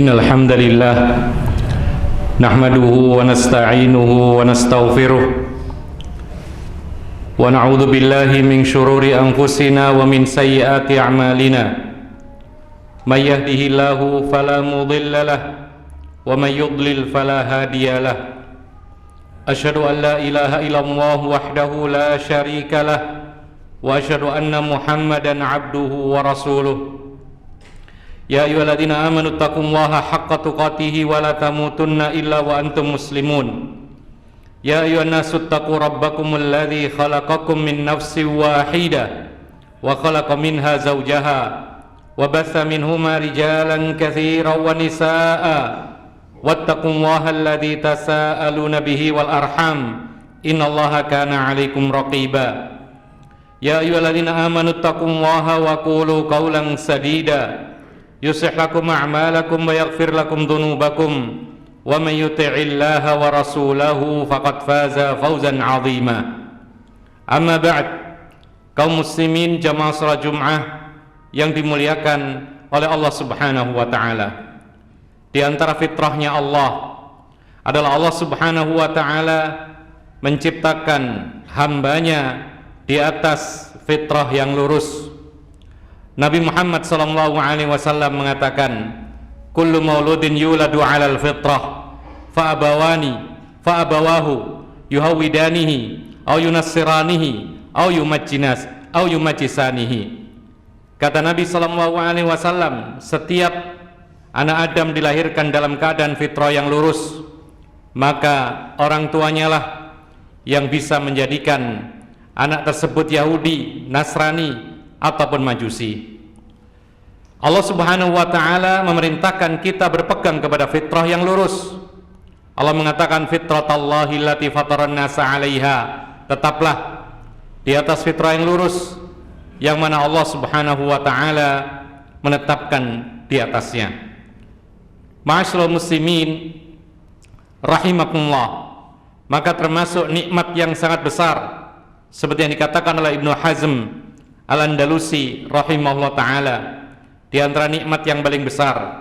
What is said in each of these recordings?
Innal hamdalillah nahmaduhu wa nasta'inuhu wa nastaghfiruh wa na'udzu billahi min syururi anfusina wa min sayyiati a'malina may yahdihillahu fala mudilla lahu wa may yudlil fala hadiya lahu asyhadu an la ilaha illallah wahdahu la syarika lahu wa asyhadu anna muhammadan abduhu wa rasuluh. Ya ayyuhalladzina amanu taqullaha haqqa tuqatih wa la tamutunna illa wa antum muslimun. Ya ayyuhan nasu taqu rabbakumul ladzi khalaqakum min nafsin wahidah wa khalaqa minha zawjaha wa batha minhuma rijalan katsiran wa nisaa'a wattaqullaha alladzi tasaaluna bihi wal arham innallaha kana 'alaikum raqiba. Ya ayyuhalladzina amanu taqullaha wa qulu qawlan sadida yuslih lakum a'malakum wa yaghfir lakum dhunubakum wa may yuti'illaha wa rasulahu faqad faza fawzan 'azima. Amma ba'd, kaum muslimin jamaah salat Jumat yang dimuliakan oleh Allah Subhanahu wa taala. Di antara fitrahnya Allah adalah Allah Subhanahu wa taala menciptakan hambanya di atas fitrah yang lurus. Nabi Muhammad SAW mengatakan, kullu mauludin yuladu 'alal fitrah fa abawahu yuhawidanihi aw yunassiranihi aw yumajjisanihi. Kata Nabi SAW, setiap anak Adam dilahirkan dalam keadaan fitrah yang lurus, maka orang tuanya lah yang bisa menjadikan anak tersebut Yahudi, Nasrani ataupun Majusi. Allah Subhanahu wa taala memerintahkan kita berpegang kepada fitrah yang lurus. Allah mengatakan fitratallahi allati fataran nasa 'alaiha. Tetaplah di atas fitrah yang lurus yang mana Allah Subhanahu wa taala menetapkan di atasnya. Ma'asyiral muslimin rahimakumullah, maka termasuk nikmat yang sangat besar seperti yang dikatakan oleh Ibnu Hazm Al-Andalusi rahimahullah ta'ala, di antara nikmat yang paling besar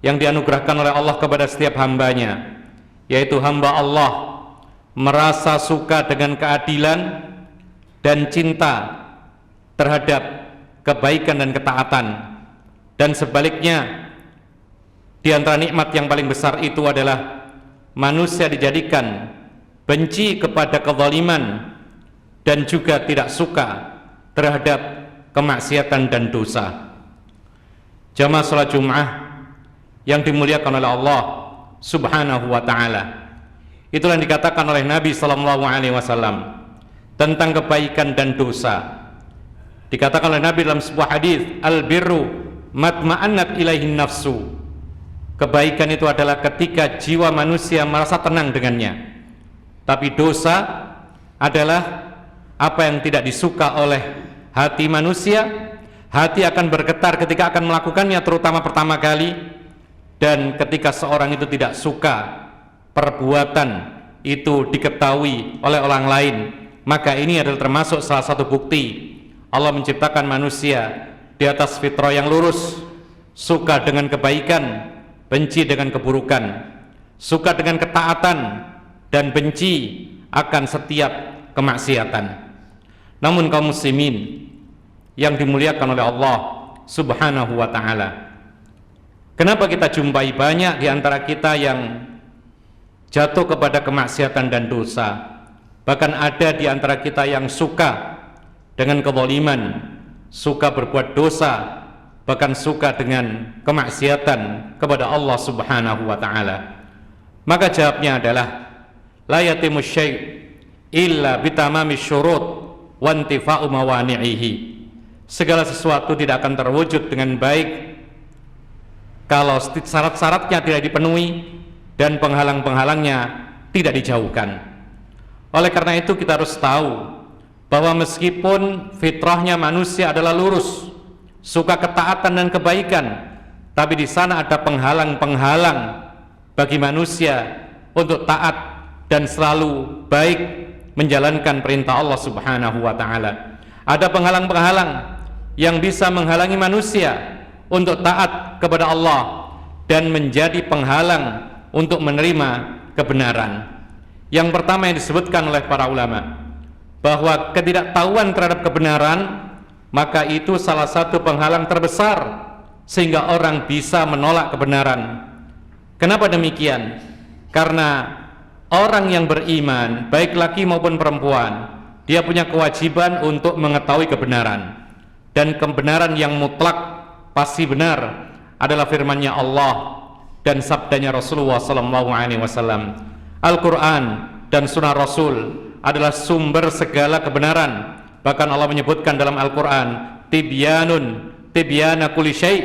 yang dianugerahkan oleh Allah kepada setiap hambanya, yaitu hamba Allah merasa suka dengan keadilan dan cinta terhadap kebaikan dan ketaatan. Dan sebaliknya, di antara nikmat yang paling besar itu adalah manusia dijadikan benci kepada kezaliman dan juga tidak suka terhadap kemaksiatan dan dosa. Jamaah salat Jumat yang dimuliakan oleh Allah Subhanahu wa taala, itulah yang dikatakan oleh Nabi SAW tentang kebaikan dan dosa. Dikatakan oleh Nabi dalam sebuah hadis, al-birru matma'annat ilaihin nafsu. Kebaikan itu adalah ketika jiwa manusia merasa tenang dengannya. Tapi dosa adalah apa yang tidak disuka oleh hati manusia. Hati akan bergetar ketika akan melakukannya, terutama pertama kali. Dan ketika seorang itu tidak suka perbuatan itu diketahui oleh orang lain, maka ini adalah termasuk salah satu bukti Allah menciptakan manusia di atas fitrah yang lurus, suka dengan kebaikan, benci dengan keburukan, suka dengan ketaatan dan benci akan setiap kemaksiatan. Namun kaum muslimin yang dimuliakan oleh Allah Subhanahu wa taala, kenapa kita jumpai banyak di antara kita yang jatuh kepada kemaksiatan dan dosa? Bahkan ada di antara kita yang suka dengan kezaliman, suka berbuat dosa, bahkan suka dengan kemaksiatan kepada Allah Subhanahu wa taala. Maka jawabnya adalah la yatimu syai' illa bitamami syurut wa intifa'u mawani'ihi. Segala sesuatu tidak akan terwujud dengan baik kalau syarat-syaratnya tidak dipenuhi dan penghalang-penghalangnya tidak dijauhkan. Oleh karena itu kita harus tahu bahwa meskipun fitrahnya manusia adalah lurus, suka ketaatan dan kebaikan, tapi di sana ada penghalang-penghalang bagi manusia untuk taat dan selalu baik menjalankan perintah Allah Subhanahu wa taala. Ada penghalang-penghalang yang bisa menghalangi manusia untuk taat kepada Allah dan menjadi penghalang untuk menerima kebenaran. Yang pertama yang disebutkan oleh para ulama, bahwa ketidaktahuan terhadap kebenaran, maka itu salah satu penghalang terbesar sehingga orang bisa menolak kebenaran. Kenapa demikian? Karena orang yang beriman, baik laki maupun perempuan, dia punya kewajiban untuk mengetahui kebenaran. Dan kebenaran yang mutlak pasti benar adalah firman-Nya Allah dan sabdanya Rasulullah SAW. Al-Quran dan Sunnah Rasul adalah sumber segala kebenaran. Bahkan Allah menyebutkan dalam Al-Quran, tibyana kulli syai',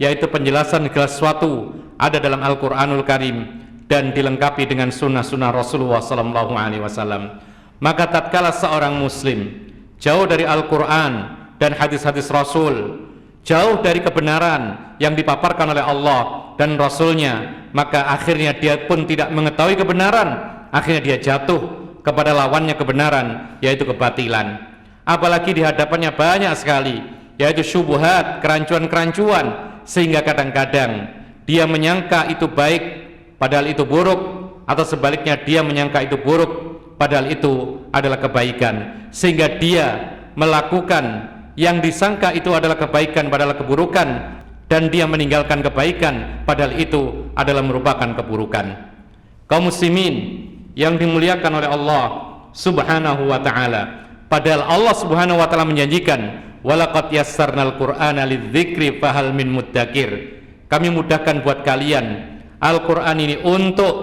yaitu penjelasan segala sesuatu ada dalam Al-Quranul Karim dan dilengkapi dengan sunnah-sunnah Rasulullah SAW. Maka tatkala seorang muslim jauh dari Al-Quran dan hadis-hadis Rasul, jauh dari kebenaran yang dipaparkan oleh Allah dan Rasulnya, maka akhirnya dia pun tidak mengetahui kebenaran, akhirnya dia jatuh kepada lawannya kebenaran, yaitu kebatilan. Apalagi di hadapannya banyak sekali, yaitu syubhat, kerancuan-kerancuan, sehingga kadang-kadang dia menyangka itu baik padahal itu buruk, atau sebaliknya dia menyangka itu buruk padahal itu adalah kebaikan, sehingga dia melakukan yang disangka itu adalah kebaikan padahal keburukan, dan dia meninggalkan kebaikan padahal itu adalah merupakan keburukan. Kaum muslimin yang dimuliakan oleh Allah Subhanahu wa taala, padahal Allah Subhanahu wa taala menjanjikan, walaqad yassarnal qur'ana lidzikri fahal min muddakir, kami mudahkan buat kalian Al-Quran ini untuk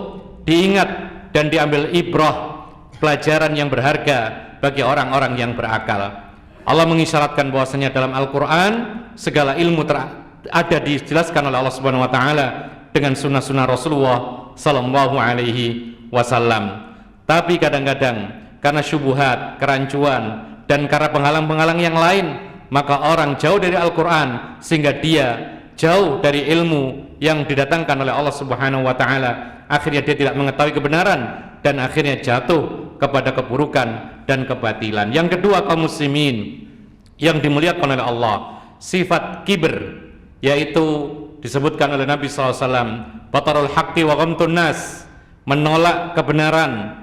diingat dan diambil ibrah, pelajaran yang berharga bagi orang-orang yang berakal. Allah mengisyaratkan bahwasanya dalam Al-Quran segala ilmu ada dijelaskan oleh Allah Subhanahu wa taala dengan sunnah-sunnah Rasulullah sallallahu alaihi wasallam. Tapi kadang-kadang karena syubhat, kerancuan, dan karena penghalang-penghalang yang lain, maka orang jauh dari Al-Quran sehingga dia jauh dari ilmu yang didatangkan oleh Allah Subhanahu wa taala. Akhirnya dia tidak mengetahui kebenaran dan akhirnya jatuh kepada keburukan dan kebatilan. Yang kedua, kaum muslimin yang dimuliakan oleh Allah, sifat kibir, yaitu disebutkan oleh Nabi SAW, batarul haqqi wa ghamtun nas, menolak kebenaran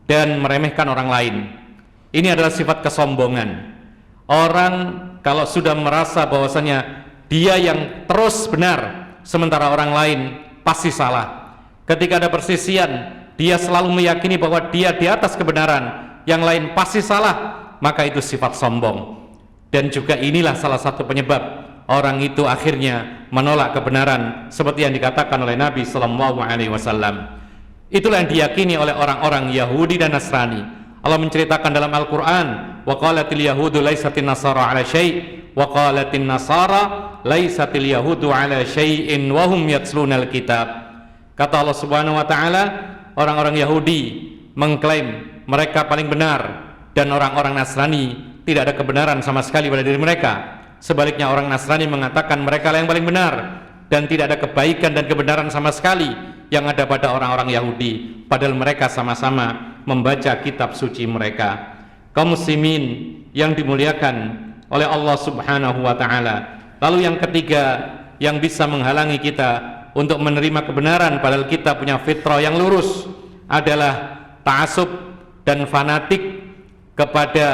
dan meremehkan orang lain. Ini adalah sifat kesombongan. Orang kalau sudah merasa bahwasanya dia yang terus benar sementara orang lain pasti salah, ketika ada persisian dia selalu meyakini bahwa dia di atas kebenaran, yang lain pasti salah, maka itu sifat sombong. Dan juga inilah salah satu penyebab orang itu akhirnya menolak kebenaran, seperti yang dikatakan oleh Nabi SAW. Itulah yang diyakini oleh orang-orang Yahudi dan Nasrani. Allah menceritakan dalam Al-Quran, wa qalatil yahudu laisatin nasara ala syai' wa qalatin nasara laisatil yahudu ala syai'in wa hum yatslunal kitab. Kata Allah Subhanahu wa taala, orang-orang Yahudi mengklaim mereka paling benar, dan orang-orang Nasrani tidak ada kebenaran sama sekali pada diri mereka. Sebaliknya orang Nasrani mengatakan mereka yang paling benar, dan tidak ada kebaikan dan kebenaran sama sekali yang ada pada orang-orang Yahudi, padahal mereka sama-sama membaca kitab suci mereka. Kaum muslimin yang dimuliakan oleh Allah Subhanahu wa taala. Lalu yang ketiga yang bisa menghalangi kita untuk menerima kebenaran padahal kita punya fitrah yang lurus adalah ta'assub dan fanatik kepada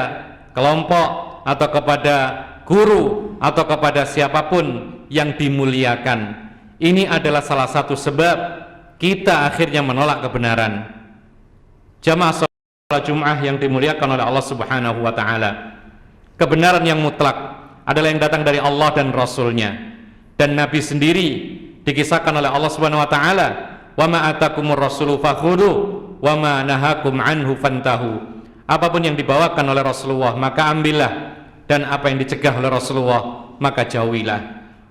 kelompok atau kepada guru atau kepada siapapun yang dimuliakan. Ini adalah salah satu sebab kita akhirnya menolak kebenaran. Jamaah salat Jum'ah yang dimuliakan oleh Allah Subhanahu wa taala, kebenaran yang mutlak adalah yang datang dari Allah dan Rasulnya. Dan Nabi sendiri dikisahkan oleh Allah Subhanahu wa taala, wa ma atakumur rasulu fakhudhu wa ma nahakum anhu fantahu. Apapun yang dibawakan oleh Rasulullah maka ambillah, dan apa yang dicegah oleh Rasulullah maka jauhilah.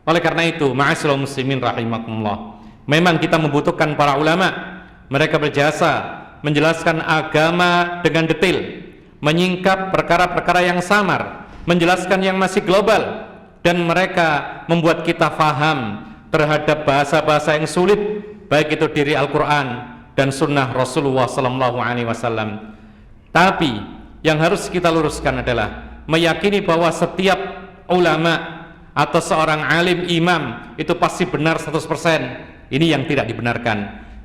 Oleh karena itu, ma'asyiral muslimin rahimakumullah, memang kita membutuhkan para ulama. Mereka berjasa menjelaskan agama dengan detail, menyingkap perkara-perkara yang samar, menjelaskan yang masih global, dan mereka membuat kita faham terhadap bahasa-bahasa yang sulit, baik itu diri Al-Quran dan sunnah Rasulullah SAW. Tapi yang harus kita luruskan adalah meyakini bahwa setiap ulama atau seorang alim imam itu pasti benar 100%. Ini yang tidak dibenarkan.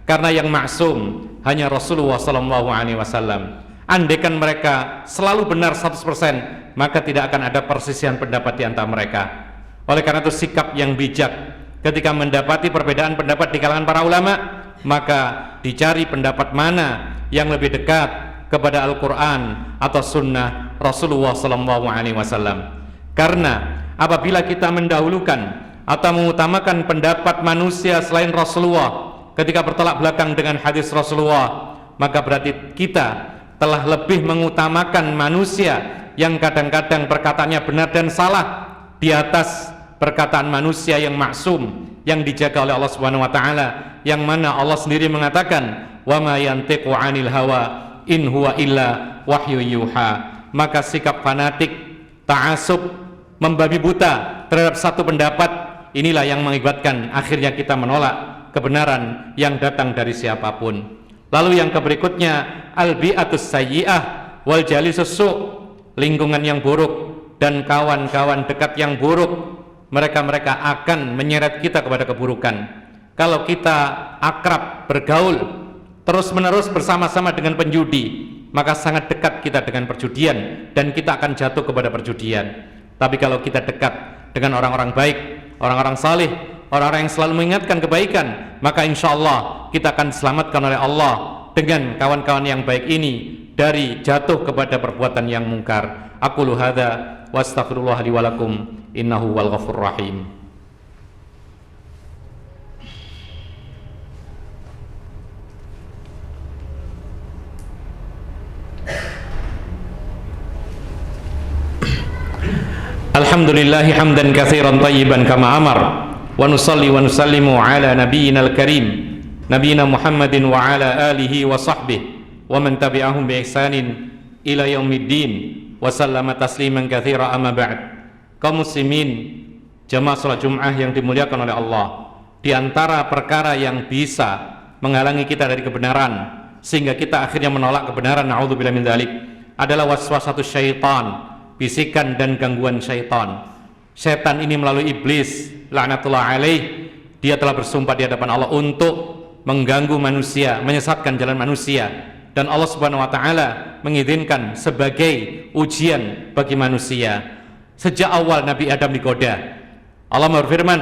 Karena yang maksum hanya Rasulullah SAW. Andaikan mereka selalu benar 100%, maka tidak akan ada persisihan pendapat di antara mereka. Oleh karena itu sikap yang bijak ketika mendapati perbedaan pendapat di kalangan para ulama, maka dicari pendapat mana yang lebih dekat kepada Al-Quran atau Sunnah Rasulullah SAW. Karena apabila kita mendahulukan atau mengutamakan pendapat manusia selain Rasulullah ketika bertolak belakang dengan hadis Rasulullah, maka berarti kita telah lebih mengutamakan manusia yang kadang-kadang perkataannya benar dan salah di atas perkataan manusia yang maksum, yang dijaga oleh Allah Subhanahu wa taala, yang mana Allah sendiri mengatakan wa ma yantiqu 'anil hawa in huwa illa wahyu yuha. Maka sikap fanatik, ta'assub, membabi buta terhadap satu pendapat, inilah yang mengakibatkan akhirnya kita menolak kebenaran yang datang dari siapapun. Lalu yang berikutnya al-bi'atus sayyi'ah wal jalisus su', lingkungan yang buruk dan kawan-kawan dekat yang buruk, mereka akan menyeret kita kepada keburukan. Kalau kita akrab bergaul terus-menerus bersama-sama dengan penjudi, maka sangat dekat kita dengan perjudian dan kita akan jatuh kepada perjudian. Tapi kalau kita dekat dengan orang-orang baik, orang-orang saleh, orang-orang yang selalu mengingatkan kebaikan, maka insya Allah kita akan diselamatkan oleh Allah dengan kawan-kawan yang baik ini dari jatuh kepada perbuatan yang mungkar. Aqulu hadza wa astaghfirullah li wa lakum innahu wal ghafurur rahim. Alhamdulillahi hamdan katsiran thayyiban kama amar, wa nusalli wa nusallimu ala nabiyyinal karim nabiyina Muhammadin wa ala alihi wa sahbihi wa man tabi'ahum bi ihsanin ila yaumiddin wa sallama tasliman katsira, amma ba'd. Kaum muslimin jamaah salat Jumat yang dimuliakan oleh Allah, di antara perkara yang bisa menghalangi kita dari kebenaran sehingga kita akhirnya menolak kebenaran, naudzubillah min dzalik, adalah waswasatus syaitan, bisikan dan gangguan syaitan. Setan ini melalui iblis laknatullah alaih, dia telah bersumpah di hadapan Allah untuk mengganggu manusia, menyesatkan jalan manusia, dan Allah Subhanahu wa taala mengizinkan sebagai ujian bagi manusia. Sejak awal Nabi Adam digoda, Allah berfirman,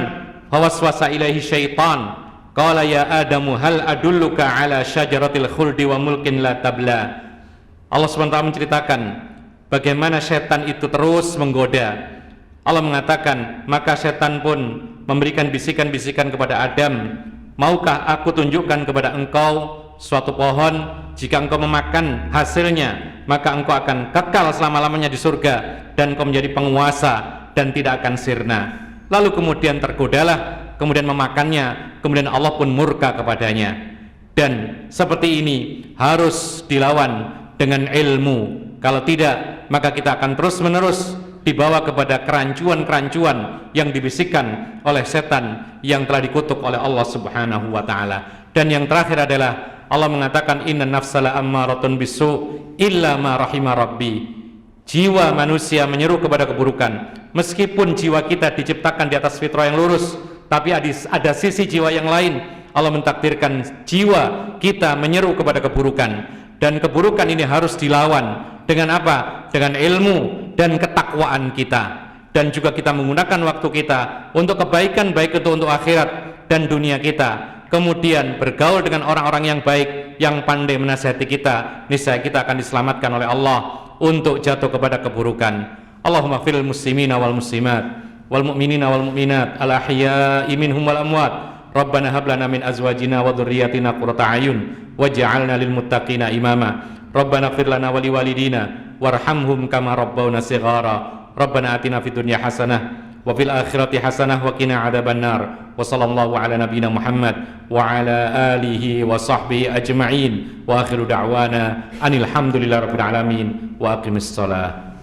"Waswasa ilaihi syaitan, qala ya Adamu hal adulluka ala syajaratil khuldi wa mulkin la tabla." Allah Subhanahu wa taala menceritakan bagaimana setan itu terus menggoda. Allah mengatakan, maka setan pun memberikan bisikan-bisikan kepada Adam, maukah aku tunjukkan kepada engkau suatu pohon, jika engkau memakan hasilnya maka engkau akan kekal selama-lamanya di surga dan engkau menjadi penguasa dan tidak akan sirna. Lalu kemudian tergodalah, kemudian memakannya, kemudian Allah pun murka kepadanya. Dan seperti ini harus dilawan dengan ilmu. Kalau tidak, maka kita akan terus-menerus dibawa kepada kerancuan-kerancuan yang dibisikkan oleh setan yang telah dikutuk oleh Allah Subhanahu wa taala. Dan yang terakhir adalah Allah mengatakan inna nafsala ammaratun bisu illa ma rahima rabbi. Jiwa manusia menyeru kepada keburukan. Meskipun jiwa kita diciptakan di atas fitrah yang lurus, tapi ada sisi jiwa yang lain. Allah mentakdirkan jiwa kita menyeru kepada keburukan. Dan keburukan ini harus dilawan dengan apa? Dengan ilmu dan ketakwaan kita, dan juga kita menggunakan waktu kita untuk kebaikan, baik itu untuk akhirat dan dunia kita. Kemudian bergaul dengan orang-orang yang baik, yang pandai menasihati kita, niscaya kita akan diselamatkan oleh Allah untuk jatuh kepada keburukan. Allahumma fil muslimina wal muslimat wal mu'minina wal mu'minat al ahya'i minhum wal amwat. Rabbana hab lana min azwajina wa dhurriyyatina qurrata a'yun waj'alna lil muttaqina imama. Rabbana ighfir lana wa liwalidina warhamhum kama rabbawna shighara. Rabbana atina fid dunya hasanah wa fil akhirati hasanah wa qina adzabannar. Wa sallallahu ala nabiyyina Muhammad wa ala alihi wa sahbihi ajma'in. Wa akhiru da'wana anil hamdulillahi rabbil alamin wa aqimis shalah.